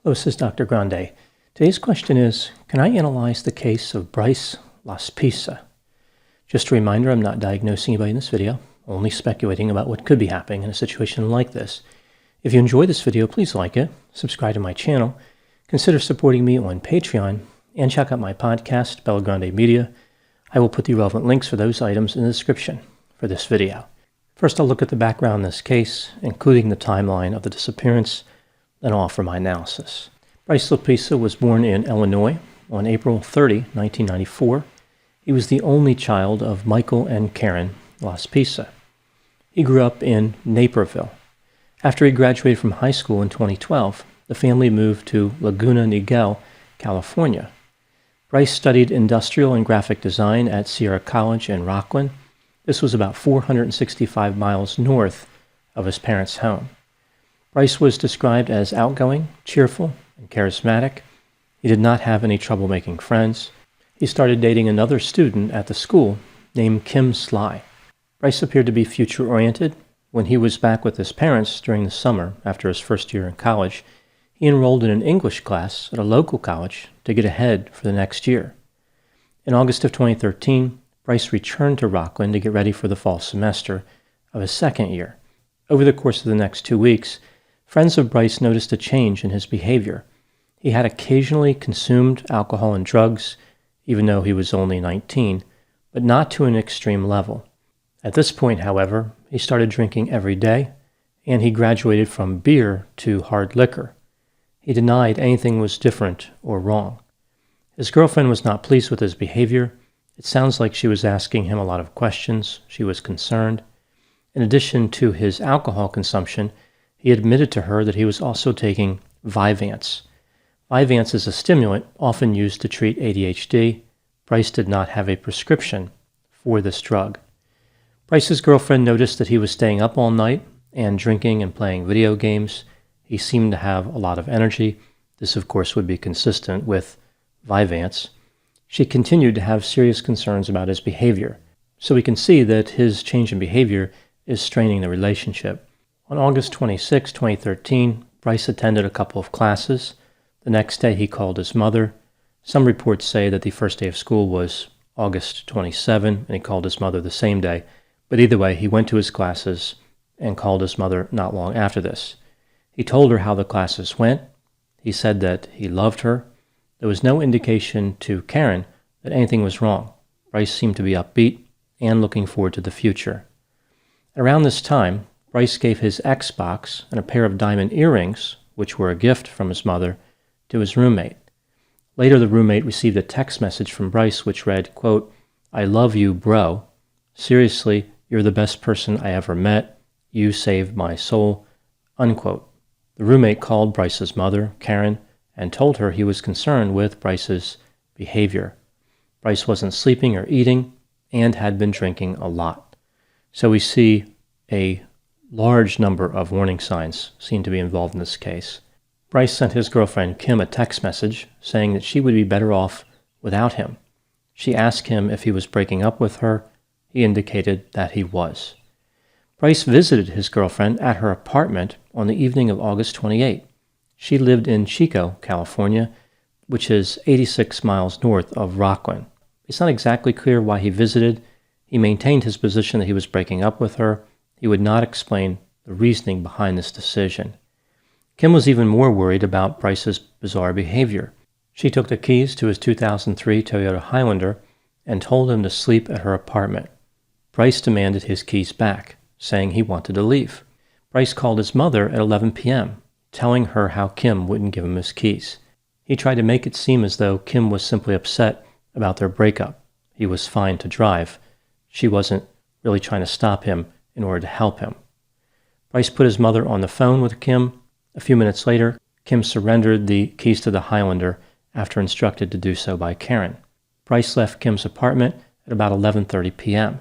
Hello, this is Dr. Grande. Today's question is, can I analyze the case of Bryce Laspisa? Just a reminder, I'm not diagnosing anybody in this video, only speculating about what could be happening in a situation like this. If you enjoyed this video, please like it, subscribe to my channel, consider supporting me on Patreon, and check out my podcast, Bella Grande Media. I will put the relevant links for those items in the description for this video. First, I'll look at the background in this case, including the timeline of the disappearance, then I'll offer my analysis. Bryce Laspisa was born in Illinois on April 30, 1994. He was the only child of Michael and Karen Laspisa. He grew up in Naperville. After he graduated from high school in 2012, the family moved to Laguna Niguel, California. Bryce studied industrial and graphic design at Sierra College in Rocklin. This was about 465 miles north of his parents' home. Bryce was described as outgoing, cheerful, and charismatic. He did not have any trouble making friends. He started dating another student at the school named Kim Sly. Bryce appeared to be future-oriented. When he was back with his parents during the summer after his first year in college, he enrolled in an English class at a local college to get ahead for the next year. In August of 2013, Bryce returned to Rocklin to get ready for the fall semester of his second year. Over the course of the next 2 weeks, friends of Bryce noticed a change in his behavior. He had occasionally consumed alcohol and drugs, even though he was only 19, but not to an extreme level. At this point, however, he started drinking every day, and he graduated from beer to hard liquor. He denied anything was different or wrong. His girlfriend was not pleased with his behavior. It sounds like she was asking him a lot of questions. She was concerned. In addition to his alcohol consumption, he admitted to her that he was also taking Vyvanse. Vyvanse is a stimulant often used to treat ADHD. Bryce did not have a prescription for this drug. Bryce's girlfriend noticed that he was staying up all night and drinking and playing video games. He seemed to have a lot of energy. This, of course, would be consistent with Vyvanse. She continued to have serious concerns about his behavior. So we can see that his change in behavior is straining the relationship. On August 26, 2013, Bryce attended a couple of classes. The next day he called his mother. Some reports say that the first day of school was August 27, and he called his mother the same day. But either way, he went to his classes and called his mother not long after this. He told her how the classes went. He said that he loved her. There was no indication to Karen that anything was wrong. Bryce seemed to be upbeat and looking forward to the future. Around this time, Bryce gave his Xbox and a pair of diamond earrings, which were a gift from his mother, to his roommate. Later, the roommate received a text message from Bryce which read, quote, "I love you, bro. Seriously, you're the best person I ever met. You saved my soul," unquote. The roommate called Bryce's mother, Karen, and told her he was concerned with Bryce's behavior. Bryce wasn't sleeping or eating and had been drinking a lot. So we see a large number of warning signs seem to be involved in this case. Bryce sent his girlfriend Kim a text message saying that she would be better off without him. She asked him if he was breaking up with her. He indicated that he was. Bryce visited his girlfriend at her apartment on the evening of August 28. She lived in Chico, California, which is 86 miles north of Rocklin. It's not exactly clear why he visited. He maintained his position that he was breaking up with her. He would not explain the reasoning behind this decision. Kim was even more worried about Bryce's bizarre behavior. She took the keys to his 2003 Toyota Highlander and told him to sleep at her apartment. Bryce demanded his keys back, saying he wanted to leave. Bryce called his mother at 11 p.m., telling her how Kim wouldn't give him his keys. He tried to make it seem as though Kim was simply upset about their breakup. He was fine to drive. She wasn't really trying to stop him in order to help him. Bryce put his mother on the phone with Kim. A few minutes later, Kim surrendered the keys to the Highlander after instructed to do so by Karen. Bryce left Kim's apartment at about 11:30 p.m.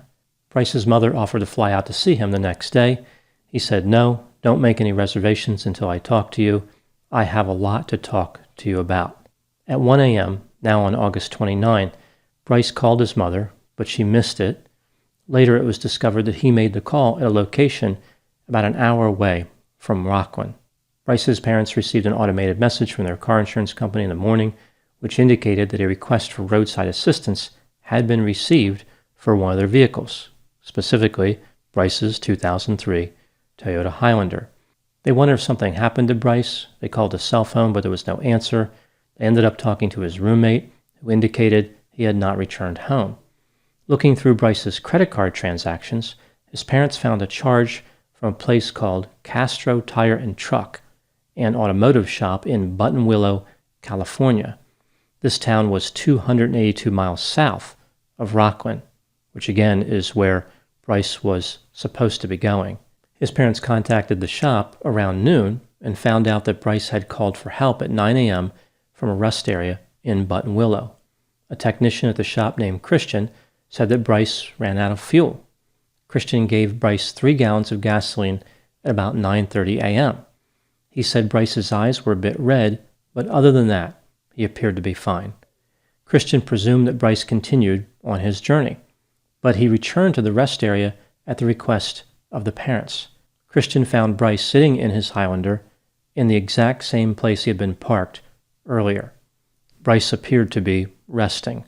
Bryce's mother offered to fly out to see him the next day. He said, "No, don't make any reservations until I talk to you. I have a lot to talk to you about." At 1 a.m., now on August 29, Bryce called his mother, but she missed it. Later, it was discovered that he made the call at a location about an hour away from Rocklin. Bryce's parents received an automated message from their car insurance company in the morning, which indicated that a request for roadside assistance had been received for one of their vehicles, specifically Bryce's 2003 Toyota Highlander. They wondered if something happened to Bryce. They called his cell phone, but there was no answer. They ended up talking to his roommate, who indicated he had not returned home. Looking through Bryce's credit card transactions, his parents found a charge from a place called Castro Tire and Truck, an automotive shop in Buttonwillow, California. This town was 282 miles south of Rocklin, which again is where Bryce was supposed to be going. His parents contacted the shop around noon and found out that Bryce had called for help at 9 a.m. from a rest area in Buttonwillow. A technician at the shop named Christian said that Bryce ran out of fuel. Christian gave Bryce 3 gallons of gasoline at about 9:30 a.m. He said Bryce's eyes were a bit red, but other than that, he appeared to be fine. Christian presumed that Bryce continued on his journey, but he returned to the rest area at the request of the parents. Christian found Bryce sitting in his Highlander in the exact same place he had been parked earlier. Bryce appeared to be resting.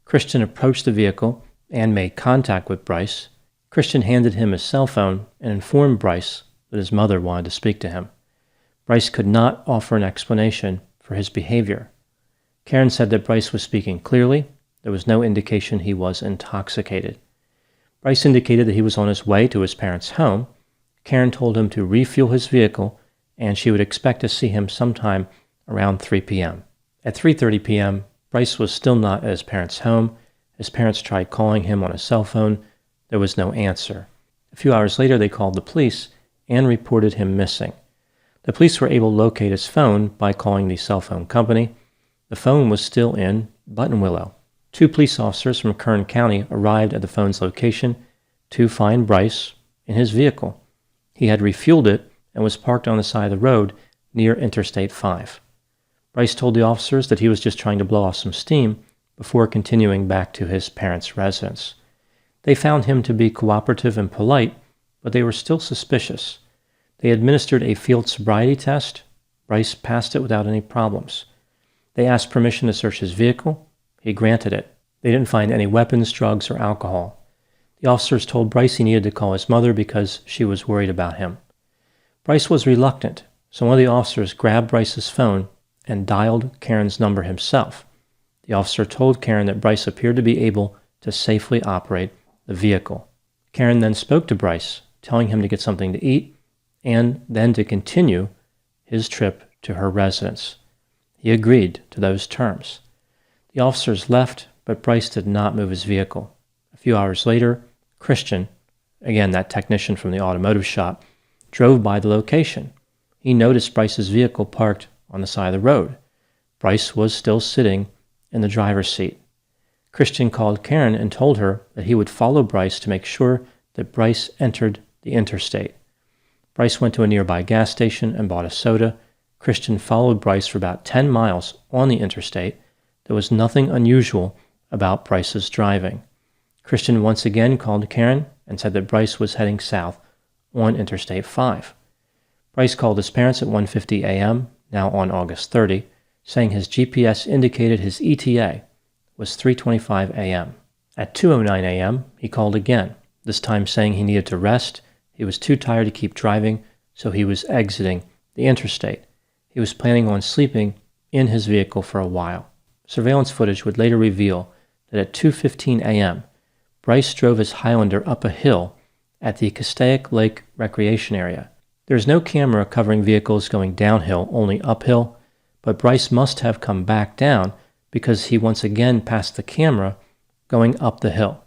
Christian approached the vehicle and made contact with Bryce. Christian handed him his cell phone and informed Bryce that his mother wanted to speak to him. Bryce could not offer an explanation for his behavior. Karen said that Bryce was speaking clearly. There was no indication he was intoxicated. Bryce indicated that he was on his way to his parents' home. Karen told him to refuel his vehicle, and she would expect to see him sometime around 3 p.m. At 3:30 p.m., Bryce was still not at his parents' home. His parents tried calling him on his cell phone. There was no answer. A few hours later, they called the police and reported him missing. The police were able to locate his phone by calling the cell phone company. The phone was still in Buttonwillow. 2 police officers from Kern County arrived at the phone's location to find Bryce in his vehicle. He had refueled it and was parked on the side of the road near Interstate 5. Bryce told the officers that he was just trying to blow off some steam before continuing back to his parents' residence. They found him to be cooperative and polite, but they were still suspicious. They administered a field sobriety test. Bryce passed it without any problems. They asked permission to search his vehicle. He granted it. They didn't find any weapons, drugs, or alcohol. The officers told Bryce he needed to call his mother because she was worried about him. Bryce was reluctant, so one of the officers grabbed Bryce's phone and dialed Karen's number himself. The officer told Karen that Bryce appeared to be able to safely operate the vehicle. Karen then spoke to Bryce, telling him to get something to eat and then to continue his trip to her residence. He agreed to those terms. The officers left, but Bryce did not move his vehicle. A few hours later, Christian, again that technician from the automotive shop, drove by the location. He noticed Bryce's vehicle parked on the side of the road. Bryce was still sitting in the driver's seat. Christian called Karen and told her that he would follow Bryce to make sure that Bryce entered the interstate. Bryce went to a nearby gas station and bought a soda. Christian followed Bryce for about 10 miles on the interstate. There was nothing unusual about Bryce's driving. Christian once again called Karen and said that Bryce was heading south on Interstate 5. Bryce called his parents at 1:50 a.m., now on August 30, saying his GPS indicated his ETA was 3:25 a.m. At 2:09 a.m., he called again, this time saying he needed to rest. He was too tired to keep driving, so he was exiting the interstate. He was planning on sleeping in his vehicle for a while. Surveillance footage would later reveal that at 2:15 a.m., Bryce drove his Highlander up a hill at the Castaic Lake Recreation Area. There is no camera covering vehicles going downhill, only uphill, but Bryce must have come back down because he once again passed the camera going up the hill.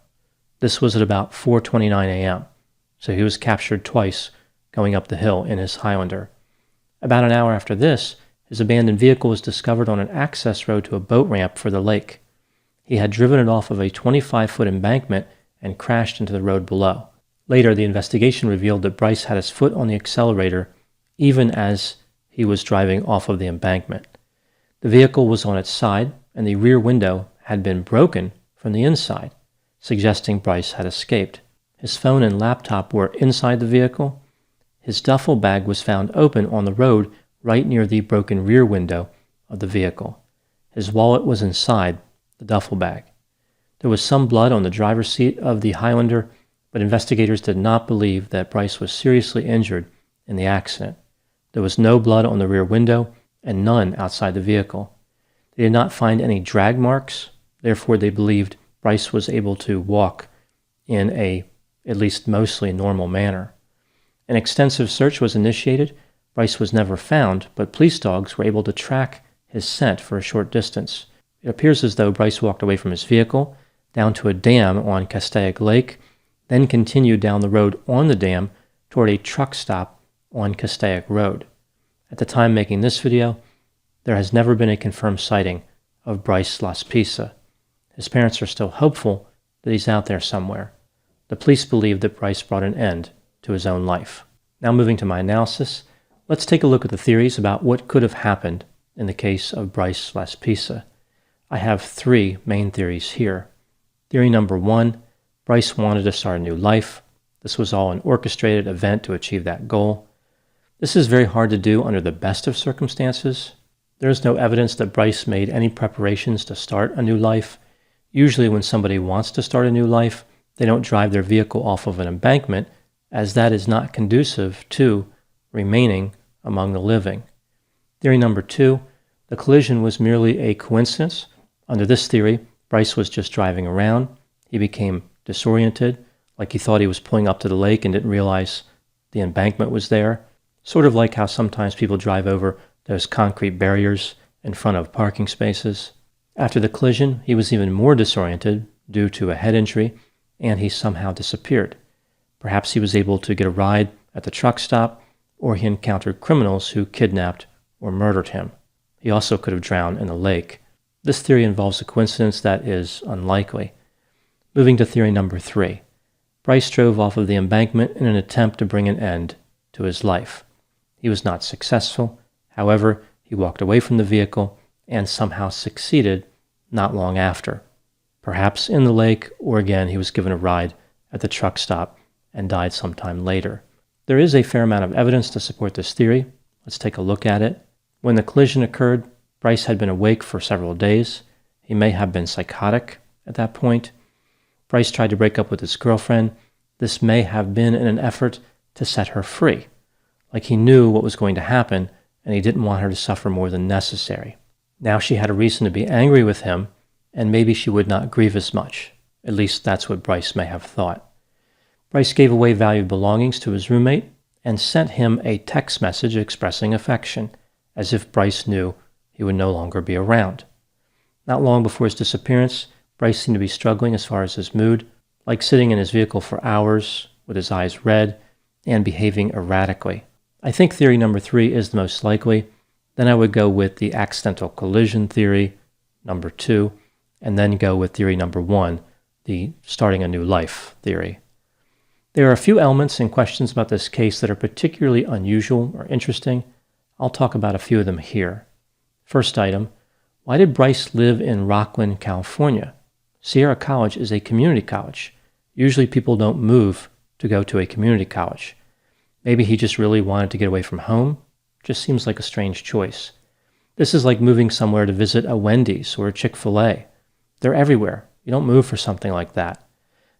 This was at about 4:29 a.m., so he was captured twice going up the hill in his Highlander. About an hour after this, his abandoned vehicle was discovered on an access road to a boat ramp for the lake. He had driven it off of a 25-foot embankment and crashed into the road below. Later, the investigation revealed that Bryce had his foot on the accelerator even as he was driving off of the embankment. The vehicle was on its side, and the rear window had been broken from the inside, suggesting Bryce had escaped. His phone and laptop were inside the vehicle. His duffel bag was found open on the road right near the broken rear window of the vehicle. His wallet was inside the duffel bag. There was some blood on the driver's seat of the Highlander, but investigators did not believe that Bryce was seriously injured in the accident. There was no blood on the rear window and none outside the vehicle. They did not find any drag marks, therefore they believed Bryce was able to walk in a, at least mostly normal manner. An extensive search was initiated. Bryce was never found, but police dogs were able to track his scent for a short distance. It appears as though Bryce walked away from his vehicle, down to a dam on Castaic Lake, then continued down the road on the dam toward a truck stop on Castaic Road. At the time making this video, there has never been a confirmed sighting of Bryce Laspisa. His parents are still hopeful that he's out there somewhere. The police believe that Bryce brought an end to his own life. Now moving to my analysis, let's take a look at the theories about what could have happened in the case of Bryce Laspisa. I have three main theories here. Theory number one, Bryce wanted to start a new life. This was all an orchestrated event to achieve that goal. This is very hard to do under the best of circumstances. There is no evidence that Bryce made any preparations to start a new life. Usually when somebody wants to start a new life, they don't drive their vehicle off of an embankment, as that is not conducive to remaining among the living. Theory number two, the collision was merely a coincidence. Under this theory, Bryce was just driving around. He became disoriented, like he thought he was pulling up to the lake and didn't realize the embankment was there. Sort of like how sometimes people drive over those concrete barriers in front of parking spaces. After the collision, he was even more disoriented due to a head injury, and he somehow disappeared. Perhaps he was able to get a ride at the truck stop, or he encountered criminals who kidnapped or murdered him. He also could have drowned in a lake. This theory involves a coincidence that is unlikely. Moving to theory number three. Bryce drove off of the embankment in an attempt to bring an end to his life. He was not successful. However, he walked away from the vehicle and somehow succeeded not long after. Perhaps in the lake, or again, he was given a ride at the truck stop and died sometime later. There is a fair amount of evidence to support this theory. Let's take a look at it. When the collision occurred, Bryce had been awake for several days. He may have been psychotic at that point. Bryce tried to break up with his girlfriend. This may have been in an effort to set her free. Like he knew what was going to happen, and he didn't want her to suffer more than necessary. Now she had a reason to be angry with him, and maybe she would not grieve as much. At least that's what Bryce may have thought. Bryce gave away valued belongings to his roommate and sent him a text message expressing affection, as if Bryce knew he would no longer be around. Not long before his disappearance, Bryce seemed to be struggling as far as his mood, like sitting in his vehicle for hours with his eyes red and behaving erratically. I think theory number three is the most likely. Then I would go with the accidental collision theory, number two, and then go with theory number one, the starting a new life theory. There are a few elements and questions about this case that are particularly unusual or interesting. I'll talk about a few of them here. First item, why did Bryce live in Rocklin, California? Sierra College is a community college. Usually people don't move to go to a community college. Maybe he just really wanted to get away from home. Just seems like a strange choice. This is like moving somewhere to visit a Wendy's or a Chick-fil-A. They're everywhere. You don't move for something like that.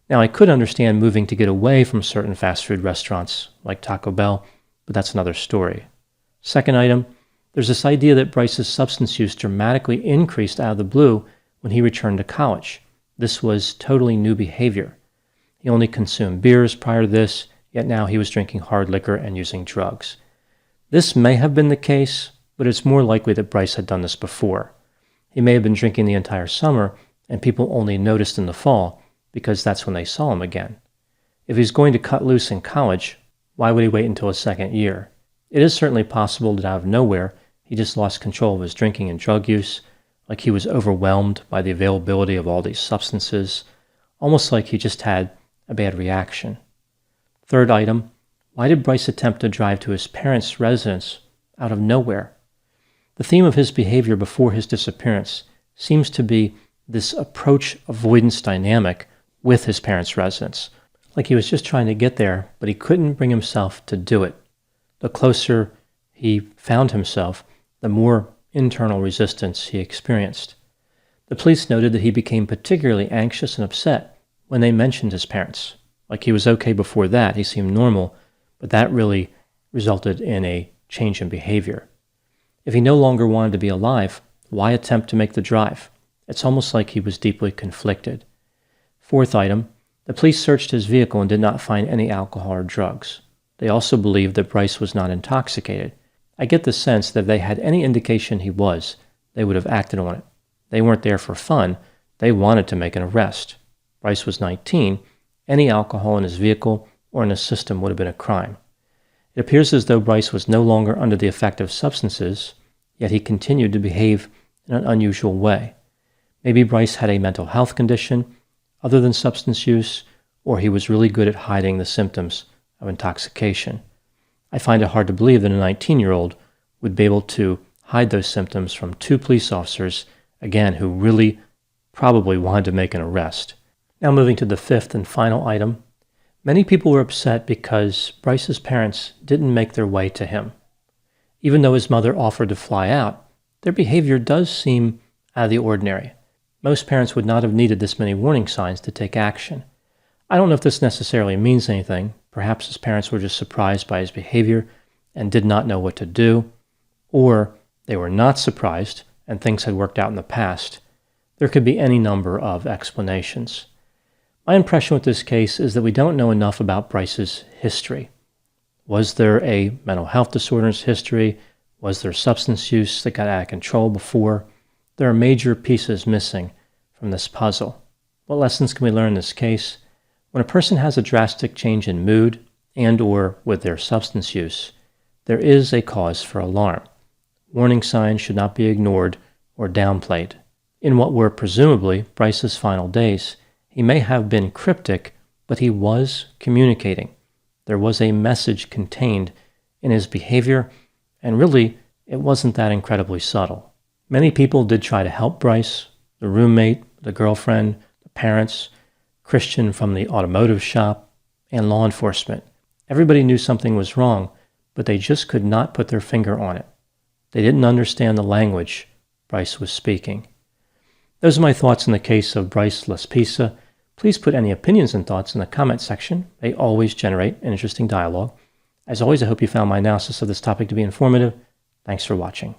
Now, I could understand moving to get away from certain fast food restaurants like Taco Bell, but that's another story. Second item, there's this idea that Bryce's substance use dramatically increased out of the blue when he returned to college. This was totally new behavior. He only consumed beers prior to this, yet now he was drinking hard liquor and using drugs. This may have been the case, but it's more likely that Bryce had done this before. He may have been drinking the entire summer, and people only noticed in the fall because that's when they saw him again. If he's going to cut loose in college, why would he wait until his second year? It is certainly possible that out of nowhere, he just lost control of his drinking and drug use, like he was overwhelmed by the availability of all these substances, almost like he just had a bad reaction. Third item, why did Bryce attempt to drive to his parents' residence out of nowhere? The theme of his behavior before his disappearance seems to be this approach avoidance dynamic with his parents' residence. Like he was just trying to get there, but he couldn't bring himself to do it. The closer he he found himself, the more internal resistance he experienced. The police noted that he became particularly anxious and upset when they mentioned his parents. Like he was okay before that, he seemed normal, but that really resulted in a change in behavior. If he no longer wanted to be alive, why attempt to make the drive? It's almost like he was deeply conflicted. Fourth item, the police searched his vehicle and did not find any alcohol or drugs. They also believed that Bryce was not intoxicated. I get the sense that if they had any indication he was, they would have acted on it. They weren't there for fun. They wanted to make an arrest. Bryce was 19. Any alcohol in his vehicle or in his system would have been a crime. It appears as though Bryce was no longer under the effect of substances, yet he continued to behave in an unusual way. Maybe Bryce had a mental health condition other than substance use, or he was really good at hiding the symptoms of intoxication. I find it hard to believe that a 19-year-old would be able to hide those symptoms from two police officers, again, who really probably wanted to make an arrest. Now moving to the fifth and final item. Many people were upset because Bryce's parents didn't make their way to him. Even though his mother offered to fly out, their behavior does seem out of the ordinary. Most parents would not have needed this many warning signs to take action. I don't know if this necessarily means anything. Perhaps his parents were just surprised by his behavior and did not know what to do, or they were not surprised and things had worked out in the past. There could be any number of explanations. My impression with this case is that we don't know enough about Bryce's history. Was there a mental health disorder in his history? Was there substance use that got out of control before? There are major pieces missing from this puzzle. What lessons can we learn in this case? When a person has a drastic change in mood and or with their substance use, there is a cause for alarm. Warning signs should not be ignored or downplayed. In what were presumably Bryce's final days, he may have been cryptic, but he was communicating. There was a message contained in his behavior, and really, it wasn't that incredibly subtle. Many people did try to help Bryce, the roommate, the girlfriend, the parents, Christian from the automotive shop, and law enforcement. Everybody knew something was wrong, but they just could not put their finger on it. They didn't understand the language Bryce was speaking. Those are my thoughts in the case of Bryce Laspisa. Please put any opinions and thoughts in the comment section. They always generate an interesting dialogue. As always, I hope you found my analysis of this topic to be informative. Thanks for watching.